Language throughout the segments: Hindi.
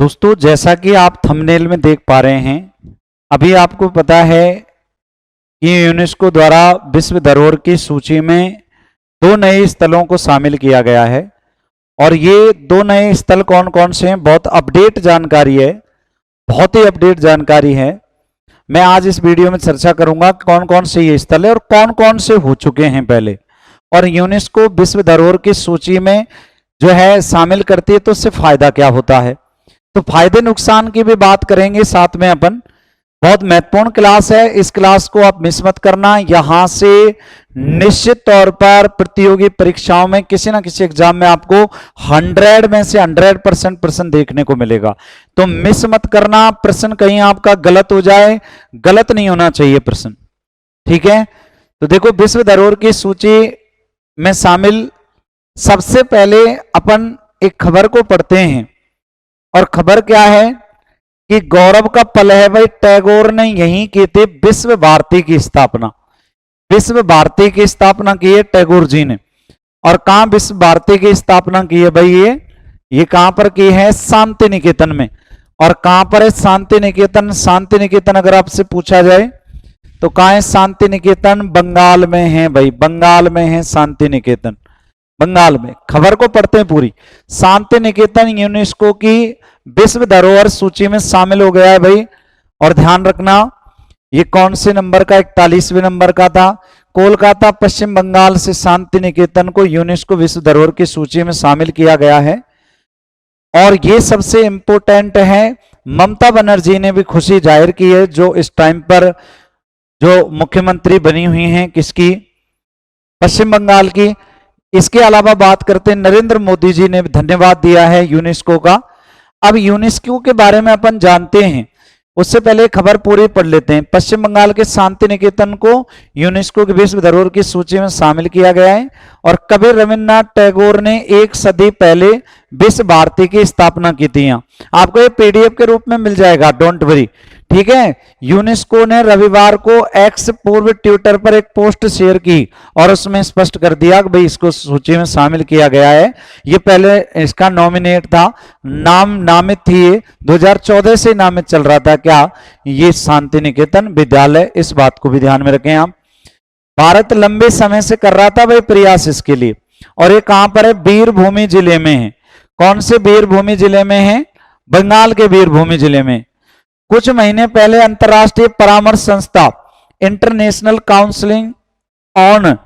दोस्तों, जैसा कि आप थंबनेल में देख पा रहे हैं, अभी आपको पता है कि यूनेस्को द्वारा विश्व धरोहर की सूची में 2 नए स्थलों को शामिल किया गया है। और ये 2 नए स्थल कौन कौन से हैं, बहुत अपडेट जानकारी है, बहुत ही अपडेट जानकारी है। मैं आज इस वीडियो में चर्चा करूंगा कौन कौन से ये स्थल है और कौन कौन से हो चुके हैं पहले, और यूनेस्को विश्व धरोहर की सूची में जो है शामिल करती है तो उससे फायदा क्या होता है। तो फायदे नुकसान की भी बात करेंगे साथ में अपन। बहुत महत्वपूर्ण क्लास है, इस क्लास को आप मिस मत करना। यहां से निश्चित तौर पर प्रतियोगी परीक्षाओं में किसी ना किसी एग्जाम में आपको 100 में से 100% प्रश्न देखने को मिलेगा, तो मिस मत करना। प्रश्न कहीं आपका गलत हो जाए, गलत नहीं होना चाहिए प्रश्न, ठीक है। तो देखो, विश्व धरोहर की सूची में शामिल सबसे पहले अपन एक खबर को पढ़ते हैं, और खबर क्या है कि गौरव का पल है भाई, टैगोर ने यहीं की थी विश्व भारती की स्थापना। विश्व भारती की स्थापना की है टैगोर जी ने। और कहां विश्व भारती की स्थापना की है भाई, ये कहां पर की है, शांति निकेतन में। और कहां पर है शांति निकेतन? शांति निकेतन अगर आपसे पूछा जाए तो कहां है शांति निकेतन? बंगाल में है भाई, बंगाल में है शांति निकेतन, बंगाल में। खबर को पढ़ते हैं पूरी। शांति निकेतन यूनेस्को की विश्व धरोहर सूची में शामिल हो गया है भाई। और ध्यान रखना, ये कौन से नंबर का, 41वें नंबर का था। कोलकाता पश्चिम बंगाल से शांति निकेतन को यूनेस्को विश्व धरोहर की सूची में शामिल किया गया है। और ये सबसे इंपोर्टेंट है, ममता बनर्जी ने भी खुशी जाहिर की है, जो इस टाइम पर जो मुख्यमंत्री बनी हुई हैं, किसकी, पश्चिम बंगाल की। इसके अलावा बात करते हैं, नरेंद्र मोदी जी ने धन्यवाद दिया है यूनेस्को का। अब यूनेस्को के बारे में अपन जानते हैं, उससे पहले खबर पूरी पढ़ लेते हैं। पश्चिम बंगाल के शांति निकेतन को यूनेस्को की विश्व धरोहर की सूची में शामिल किया गया है। और कवि रविन्द्रनाथ टैगोर ने 1 सदी पहले विश्व भारती की स्थापना की थी। आपको ये पीडीएफ के रूप में मिल जाएगा, डोंट वरी, ठीक है। यूनेस्को ने रविवार को एक्स पूर्व ट्विटर पर एक पोस्ट शेयर की और उसमें स्पष्ट कर दिया कि भाई इसको सूची में शामिल किया गया है। ये पहले इसका नॉमिनेट था, नामित थी, 2014 से नामित चल रहा था क्या, ये शांति निकेतन विद्यालय। इस बात को भी ध्यान में रखें आप। भारत लंबे समय से कर रहा था भाई प्रयास इसके लिए। और ये कहां पर है, वीरभूमि जिले में है। कौन से वीरभूमि जिले में है? बंगाल के वीरभूमि जिले में। कुछ महीने पहले अंतरराष्ट्रीय परामर्श संस्था international counselling on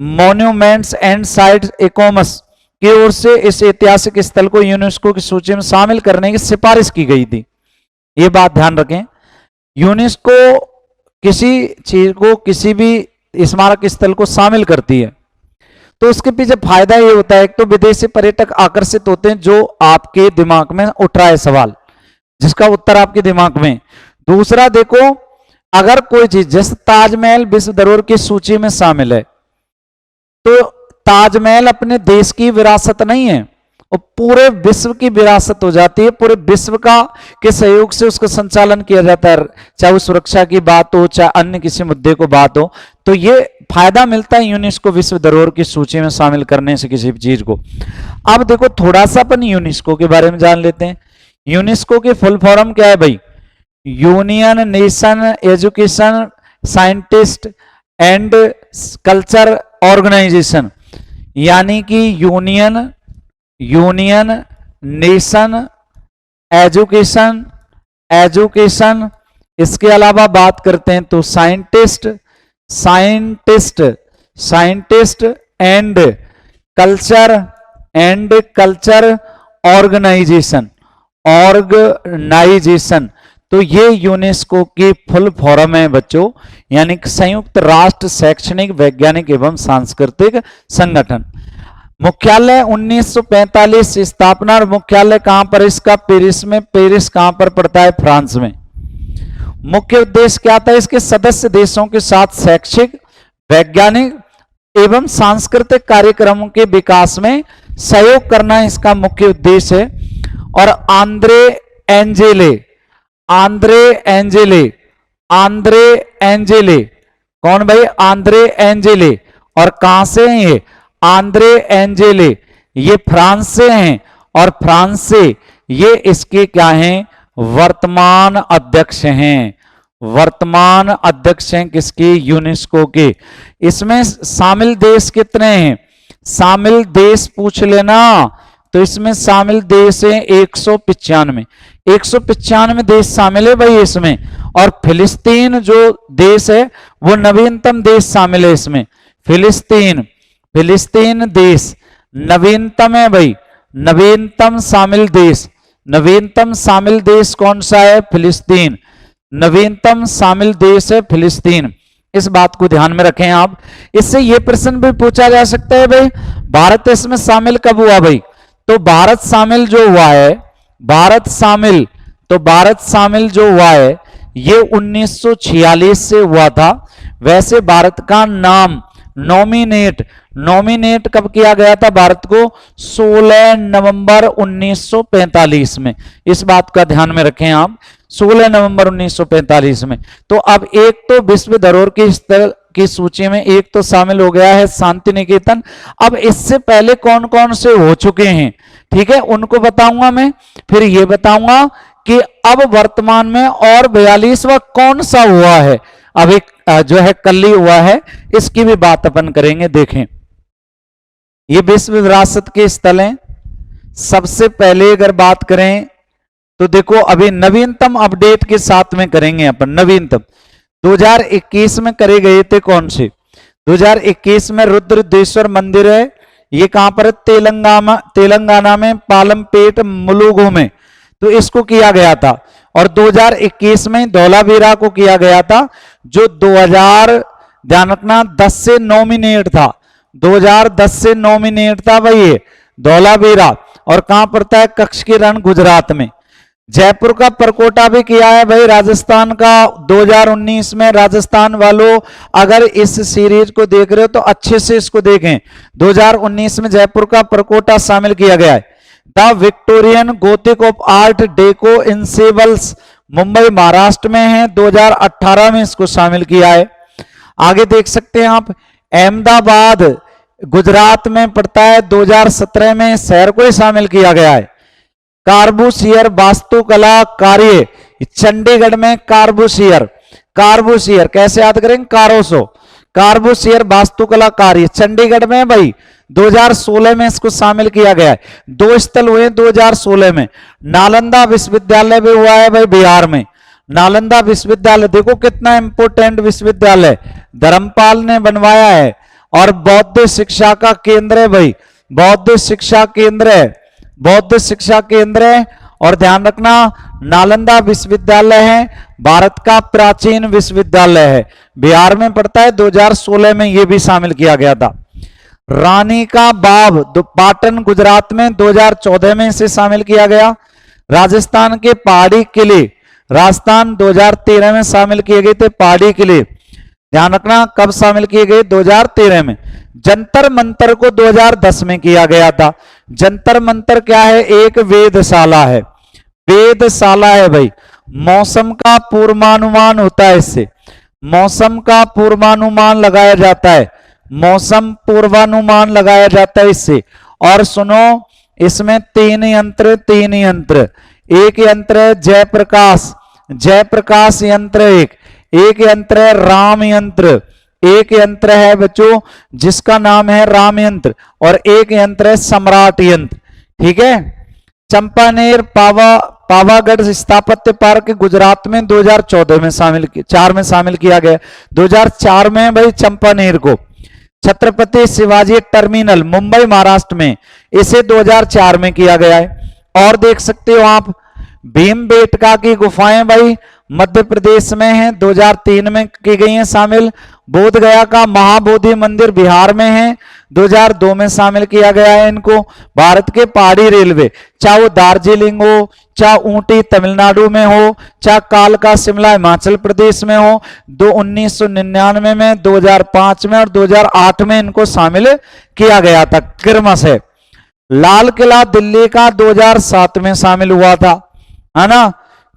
monuments and sites ICOMOS की ओर से इस ऐतिहासिक स्थल को यूनेस्को की सूची में शामिल करने की सिफारिश की गई थी। ये बात ध्यान रखें, यूनेस्को किसी चीज को, किसी भी स्मारक स्थल को शामिल करती है तो उसके पीछे फायदा ये होता है, एक तो विदेशी पर्यटक आकर्षित होते हैं, जो आपके दिमाग में उठ रहा है सवाल, जिसका उत्तर आपके दिमाग में। दूसरा देखो, अगर कोई चीज जैसे ताजमहल विश्व धरोहर की सूची में शामिल है, तो ताजमहल अपने देश की विरासत नहीं है, और पूरे विश्व की विरासत हो जाती है। पूरे विश्व का के सहयोग से उसका संचालन किया जाता है, चाहे वो सुरक्षा की बात हो, चाहे अन्य किसी मुद्दे को बात हो। तो ये फायदा मिलता है यूनेस्को विश्व धरोहर की सूची में शामिल करने से किसी भी चीज को। अब देखो, थोड़ा सा अपन यूनेस्को के बारे में जान लेते हैं। यूनेस्को की फुल फॉर्म क्या है भाई? Union nation education scientist and culture organisation, यानी कि यूनियन नेशन एजुकेशन। इसके अलावा बात करते हैं तो साइंटिस्ट एंड कल्चर ऑर्गेनाइजेशन। तो ये यूनेस्को की फुल फॉर्म है बच्चों, यानी कि संयुक्त राष्ट्र शैक्षणिक, वैज्ञानिक एवं सांस्कृतिक संगठन। मुख्यालय 1945 स्थापना, और मुख्यालय कहां पर इसका? पेरिस में। पेरिस कहां पर पड़ता है? फ्रांस में। मुख्य उद्देश्य क्या था इसके? सदस्य देशों के साथ शैक्षिक, वैज्ञानिक एवं सांस्कृतिक कार्यक्रमों के विकास में सहयोग करना इसका मुख्य उद्देश्य है। और आंद्रे एंजेले, कौन भाई? आंद्रे एंजेले। और कहां से हैं ये? आंद्रे एंजेले, ये फ्रांस से हैं। और फ्रांस से ये इसके क्या हैं, वर्तमान अध्यक्ष हैं। वर्तमान अध्यक्ष हैं किसके, यूनेस्को के। इसमें शामिल देश कितने हैं, शामिल देश पूछ लेना, तो इसमें शामिल देश है 195। 195 देश शामिल है भाई इसमें। और फिलिस्तीन जो देश है वो नवीनतम देश शामिल है इसमें। फिलिस्तीन, फिलिस्तीन देश नवीनतम है भाई, नवीनतम शामिल देश। नवीनतम शामिल देश कौन सा है, फिलिस्तीन। नवीनतम शामिल देश है फिलिस्तीन। इस बात को ध्यान में रखें आप। इससे यह प्रश्न भी पूछा जा सकता है भाई, भारत इसमें शामिल कब हुआ भाई, तो भारत शामिल जो हुआ है, भारत शामिल, तो भारत शामिल जो हुआ है ये 1946 से हुआ था। वैसे भारत का नाम नॉमिनेट, नॉमिनेट कब किया गया था भारत को, 16 नवंबर 1945 में। इस बात का ध्यान में रखें आप, 16 नवंबर 1945 में। तो अब एक तो विश्व धरोहर की स्थल की सूची में एक तो शामिल हो गया है शांति निकेतन। अब इससे पहले कौन कौन से हो चुके हैं, ठीक है, उनको बताऊंगा मैं। फिर ये बताऊंगा कि अब वर्तमान में और 42वां कौन सा हुआ है, अब एक जो है कल ही हुआ है, इसकी भी बात अपन करेंगे। देखें ये विश्व विरासत के स्थल हैं। सबसे पहले अगर बात करें तो देखो अभी नवीनतम अपडेट के साथ में करेंगे अपन। नवीनतम 2021 में करे गए थे कौन से, 2021 में रुद्रदेश्वर मंदिर है, ये कहां पर है, तेलंगाना में पालमपेट मुलुगु में, तो इसको किया गया था। और 2021 में धौलावीरा को किया गया था, जो 2000 ध्यान रखना 10 से नॉमिनेट था, 2010 से नॉमिनेट था भाई ये धौलावीरा। और कहां पड़ता है, कच्छ के रण गुजरात में। जयपुर का परकोटा भी किया है भाई राजस्थान का 2019 में। राजस्थान वालों अगर इस सीरीज को देख रहे हो तो अच्छे से इसको देखें, 2019 में जयपुर का परकोटा शामिल किया गया है। The Victorian Gothic of art deco in सेवल्स मुंबई महाराष्ट्र में है, 2018 में इसको शामिल किया है। आगे देख सकते हैं आप, अहमदाबाद गुजरात में पड़ता है, 2017 में शहर को ही शामिल किया गया है। कार्बूसियर वास्तुकला कार्य चंडीगढ़ में, कार्बूसियर, कार्बूसियर कैसे याद करेंगे, कारोसो, कार्बूसियर वास्तुकला कार्य चंडीगढ़ में भाई, 2016 में इसको शामिल किया गया है। 2 स्थल हुए 2016 में। नालंदा विश्वविद्यालय भी हुआ है भाई बिहार में। नालंदा विश्वविद्यालय देखो कितना इंपोर्टेंट विश्वविद्यालय, धर्मपाल ने बनवाया है। और बौद्ध शिक्षा का केंद्र है भाई, बौद्ध शिक्षा केंद्र है, बौद्ध शिक्षा केंद्र है। और ध्यान रखना नालंदा विश्वविद्यालय है भारत का प्राचीन विश्वविद्यालय है, बिहार में पड़ता है, 2016 में यह भी शामिल किया गया था। रानी का बाव पाटन गुजरात में, 2014 में इसे शामिल किया गया। राजस्थान के पहाड़ी किले, राजस्थान 2013 में शामिल किए गए थे पहाड़ी किले, ध्यान रखना कब शामिल किए गए, 2013 में। जंतर मंतर को 2010 में किया गया था। जंतर मंतर क्या है, एक वेधशाला है, वेधशाला है भाई। मौसम का पूर्वानुमान होता है इससे, मौसम का पूर्वानुमान लगाया जाता है, मौसम पूर्वानुमान लगाया जाता है इससे। और सुनो इसमें 3 यंत्र, 3 यंत्र, एक यंत्र है जयप्रकाश, जयप्रकाश यंत्र एक यंत्र है राम यंत्र, एक यंत्र है बच्चों जिसका नाम है राम यंत्र, और एक यंत्र है सम्राट यंत्र, ठीक है। चंपानेर पावागढ़ स्थापत्य पार्क गुजरात में 2014 में शामिल, 4 में शामिल किया गया, 2004 में भाई चंपानेर को। छत्रपति शिवाजी टर्मिनल मुंबई महाराष्ट्र में, इसे 2004 में किया गया है। और देख सकते हो आप भीमबेटका की गुफाएं भाई मध्य प्रदेश में है, 2003 में की गई हैं शामिल। बोध गया का महाबोधि मंदिर बिहार में है, 2002 में शामिल किया गया है इनको। भारत के पहाड़ी रेलवे, चाहे वो दार्जिलिंग हो, चाहे ऊटी तमिलनाडु में हो, चाहे कालका शिमला हिमाचल प्रदेश में हो, 1999 में, 2005 में और 2008 में इनको शामिल किया गया था क्रमश है। लाल किला दिल्ली का 2007 में शामिल हुआ था, है ना।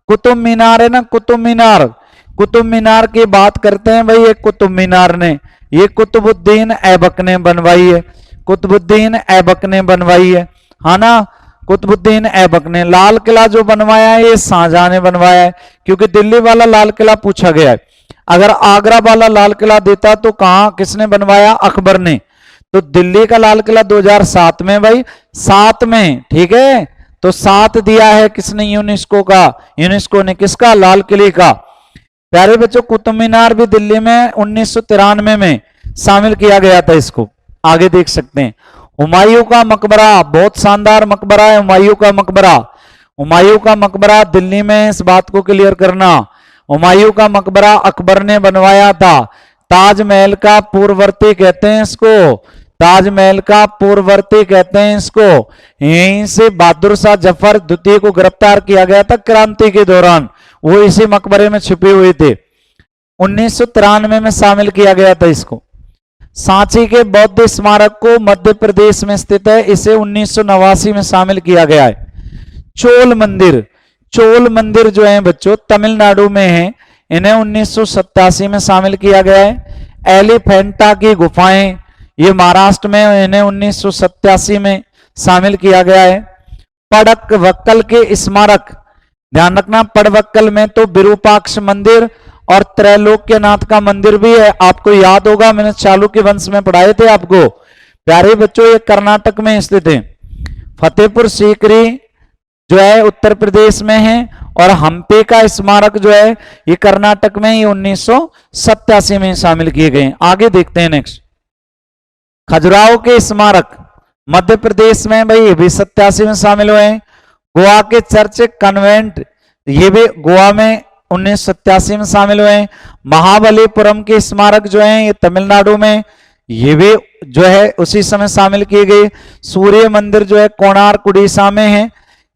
कुतुब मीनार है ना, कुतुब मीनार, कुतुब मीनार की बात करते हैं भाई, ये कुतुब मीनार ने, ये कुतुबुद्दीन ऐबक ने बनवाई है, कुतुबुद्दीन ऐबक ने बनवाई है ना। कुतुबुद्दीन ऐबक ने। लाल किला जो बनवाया है ये शाहजहां ने बनवाया है, क्योंकि दिल्ली वाला लाल किला पूछा गया है। अगर आगरा वाला लाल किला देता तो कहां किसने बनवाया? अकबर ने। तो दिल्ली का लाल किला 2007 में भाई, 7 में, ठीक है। तो 7 दिया है किसने? यूनेस्को का। यूनेस्को ने किसका? लाल किले का। प्यारे बच्चों, कुतुब मीनार भी दिल्ली में 1993 में शामिल किया गया था इसको। आगे देख सकते हैं। हुमायूं का मकबरा, बहुत शानदार मकबरा है हुमायूं का मकबरा। हुमायूं का मकबरा दिल्ली में, इस बात को क्लियर करना। हुमायूं का मकबरा अकबर ने बनवाया था। ताजमहल का पूर्ववर्ती कहते हैं इसको, ताजमहल का पूर्ववर्ती कहते हैं इसको। यहीं से बहादुर शाह जफर द्वितीय को गिरफ्तार किया गया था क्रांति के दौरान, वो इसी मकबरे में छुपे हुए थे। 1993 में शामिल किया गया था इसको। सांची के बौद्ध स्मारक को मध्य प्रदेश में स्थित है, इसे 1989 में शामिल किया गया है। चोल मंदिर, चोल मंदिर जो है बच्चों तमिलनाडु में है, इन्हें 1987 में शामिल किया गया है। एलिफेंटा की गुफाएं ये महाराष्ट्र में, इन्हें 1987 में शामिल किया गया है। पड़क्कल के स्मारक, ध्यान रखना पड़क्कल में तो विरूपाक्ष मंदिर और त्रैलोक्यनाथ का मंदिर भी है, आपको याद होगा, मैंने चालुक्य वंश में पढ़ाए थे आपको। प्यारे बच्चों ये कर्नाटक में स्थित है। फतेहपुर सीकरी जो है उत्तर प्रदेश में है, और हम्पी का स्मारक जो है ये कर्नाटक में, ये 1987 में शामिल किए गए। आगे देखते हैं नेक्स्ट। खजुराहो के स्मारक मध्य प्रदेश में भाई, ये भी 87 में शामिल हुए हैं। गोवा के चर्च कन्वेंट, ये भी गोवा में 1987 में शामिल हुए हैं। महाबलीपुरम के स्मारक जो हैं ये तमिलनाडु में, ये भी जो है उसी समय शामिल किए गए। सूर्य मंदिर जो है कोणार्क उड़ीसा में है,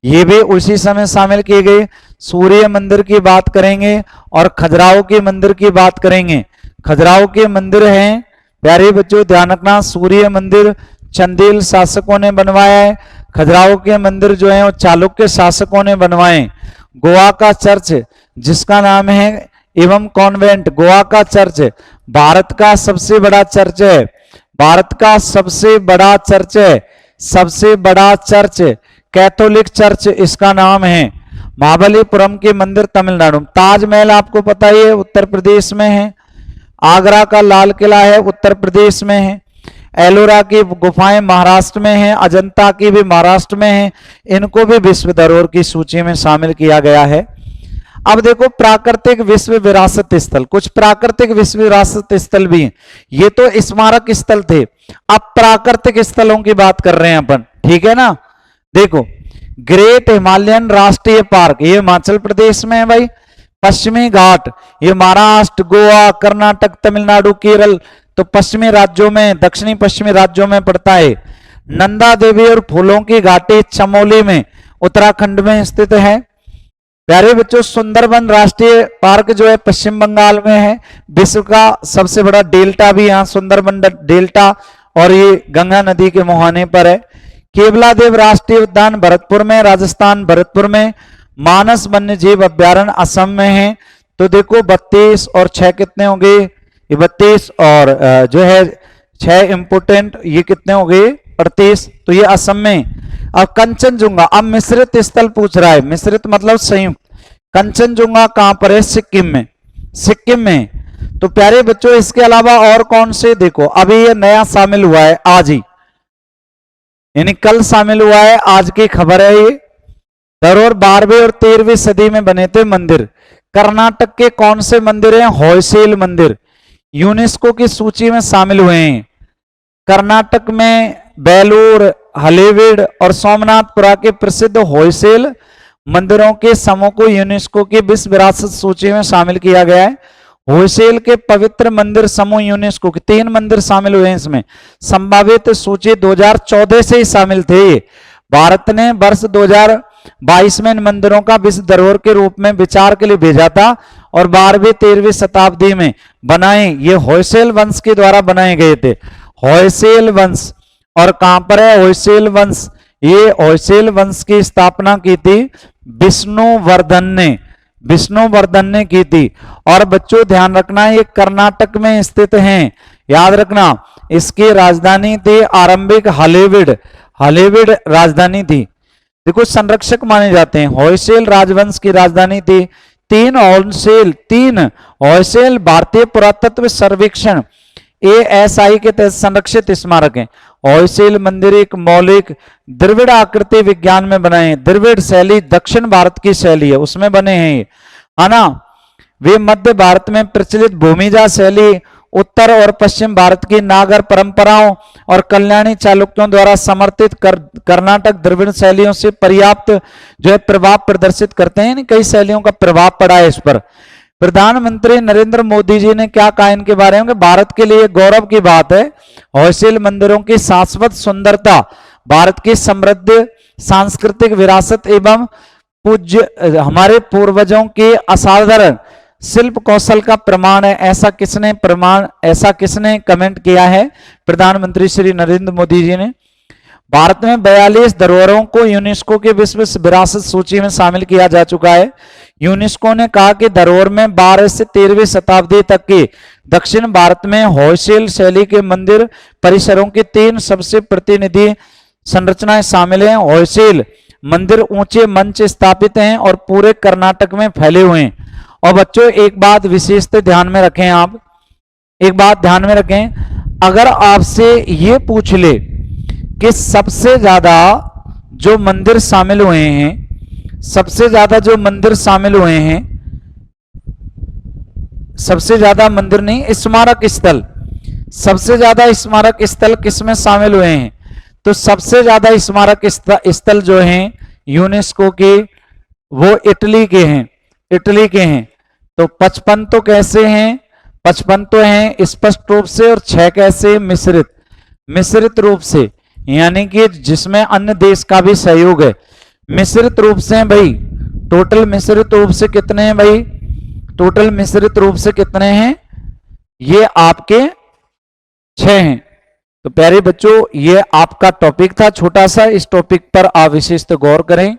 ये भी उसी समय शामिल किए गए। सूर्य मंदिर की बात करेंगे और खजुराहो के मंदिर की बात करेंगे। खजुराहो के मंदिर हैं प्यारे बच्चों, ध्यान रखना, सूर्य मंदिर चंदेल शासकों ने बनवाया है। खजुराहो के मंदिर जो है वो चालुक्य शासकों ने बनवाए। गोवा का चर्च जिसका नाम है एवं कॉन्वेंट, गोवा का चर्च भारत का सबसे बड़ा चर्च है, भारत का सबसे बड़ा चर्च है, सबसे बड़ा चर्च कैथोलिक चर्च इसका नाम है। महाबलीपुरम के मंदिर तमिलनाडु। ताजमहल आपको पता ही है उत्तर प्रदेश में है। आगरा का लाल किला है उत्तर प्रदेश में है। एलोरा की गुफाएं महाराष्ट्र में हैं, अजंता की भी महाराष्ट्र में हैं। इनको भी विश्व धरोहर की सूची में शामिल किया गया है। अब देखो प्राकृतिक विश्व विरासत स्थल, कुछ प्राकृतिक विश्व विरासत स्थल भी हैं। ये तो स्मारक स्थल थे, अब प्राकृतिक स्थलों की बात कर रहे हैं अपन, ठीक है ना। देखो ग्रेट हिमालयन राष्ट्रीय पार्क, ये हिमाचल प्रदेश में है भाई। पश्चिमी घाट, ये महाराष्ट्र, गोवा, कर्नाटक, तमिलनाडु, केरल, तो पश्चिमी राज्यों में, दक्षिणी पश्चिमी राज्यों में पड़ता है। नंदा देवी और फूलों की घाटी चमोली में उत्तराखंड में स्थित है। प्यारे बच्चों सुंदरबन राष्ट्रीय पार्क जो है पश्चिम बंगाल में है। विश्व का सबसे बड़ा डेल्टा भी यहाँ सुंदरबन डेल्टा, और ये गंगा नदी के मुहाने पर है। केवलादेव राष्ट्रीय उद्यान भरतपुर में, राजस्थान भरतपुर में। मानस वन्य जीव अभ्यारण्य असम में है। तो देखो 32 और 6 कितने हो गए? ये 32 और जो है 6 इंपोर्टेंट, ये कितने हो गए? 38। तो ये असम में। अब कंचनजुंगा, अब मिश्रित स्थल पूछ रहा है, मिश्रित मतलब संयुक्त। कंचनजुंगा कहां पर है? सिक्किम में, सिक्किम में। तो प्यारे बच्चों इसके अलावा और कौन से, देखो अभी ये नया शामिल हुआ है आज ही, यानी कल शामिल हुआ है, आज की खबर है ये। धरोहर 12वीं और 13वीं सदी में बने थे मंदिर। कर्नाटक के कौन से मंदिर हैं? होयसेल मंदिर यूनेस्को की सूची में शामिल हुए हैं। कर्नाटक में बेलूर, हलेबीड और सोमनाथपुरा के प्रसिद्ध होयसेल मंदिरों के समूह को यूनेस्को की विश्व विरासत सूची में शामिल किया गया है। होयसेल के पवित्र मंदिर समूह यूनेस्को के 3 मंदिर शामिल हुए हैं इसमें। संभावित सूची 2014 से ही शामिल थे। भारत ने वर्ष 2022 में इन मंदिरों का विश्व धरोहर के रूप में विचार के लिए भेजा था, और 12वीं 13वीं शताब्दी में बनाए, ये होयसेल वंश के द्वारा बनाए गए थे। होयसेल वंश, और कहां पर है होयसेल वंश? ये होयसेल वंश की स्थापना की थी विष्णुवर्धन ने, विष्णुवर्धन ने की थी। और बच्चों ध्यान रखना ये कर्नाटक में स्थित हैं, याद रखना। इसकी राजधानी थी आरंभिक हलेबीड, हलेबीड राजधानी थी। देखो संरक्षक माने जाते हैं। होयसेल राजवंश की राजधानी थी। तीन होयसेल भारतीय पुरातत्व सर्वेक्षण ASI के तहत संरक्षित स्मारक हैं। होयसेल मंदिर एक मौलिक द्रविड़ आकृति विज्ञान में बने हैं। द्रविड़ शैली दक्षिण भारत की शैली है, उसमें बने हैं ये, है ना। वे मध्य भारत में प्रचलित भूमिजा शैली, उत्तर और पश्चिम भारत की नागर परंपराओं और कल्याणी चालुक्यों द्वारा समर्थित कर्नाटक द्रविड़ शैलियों से पर्याप्त जो है प्रभाव प्रदर्शित करते हैं। कई शैलियों का प्रभाव पड़ा है इस पर। प्रधानमंत्री नरेंद्र मोदी जी ने क्या कहा इनके बारे में, भारत के लिए गौरव की बात है होयसेल मंदिरों की शाश्वत सुंदरता भारत की समृद्ध सांस्कृतिक विरासत एवं पूज्य हमारे पूर्वजों के असाधारण शिल्प कौशल का प्रमाण है। ऐसा किसने कमेंट किया है? प्रधानमंत्री श्री नरेंद्र मोदी जी ने। भारत में 42 धरोहरों को यूनेस्को के विश्व विरासत सूची में शामिल किया जा चुका है। यूनेस्को ने कहा कि धरोहर में 12 से 13वीं शताब्दी तक के दक्षिण भारत में होयसेल शैली के मंदिर परिसरों की 3 सबसे प्रतिनिधि संरचनाएं शामिल हैं। होयसेल मंदिर ऊंचे मंच स्थापित हैं और पूरे कर्नाटक में फैले हुए हैं। और बच्चों एक बात विशेष ध्यान में रखें, आप एक बात ध्यान में रखें, अगर आपसे ये पूछ ले कि सबसे ज्यादा जो मंदिर शामिल हुए हैं, सबसे ज्यादा जो मंदिर शामिल हुए हैं, सबसे ज्यादा मंदिर नहीं स्मारक स्थल, सबसे ज्यादा स्मारक स्थल किसमें शामिल हुए हैं? तो सबसे ज्यादा स्मारक स्थल जो हैं यूनेस्को के वो इटली के हैं, इटली के हैं। तो 55 तो कैसे हैं? 55 तो हैं स्पष्ट रूप से, और 6 कैसे? मिश्रित रूप से, यानी कि जिसमें अन्य देश का भी सहयोग है। मिश्रित रूप से हैं भाई। टोटल मिश्रित रूप से कितने हैं भाई? टोटल मिश्रित रूप से कितने हैं? ये आपके 6 हैं। तो प्यारे बच्चों ये आपका टॉपिक था छोटा सा, इस टॉपिक पर आप विशेष गौर करें।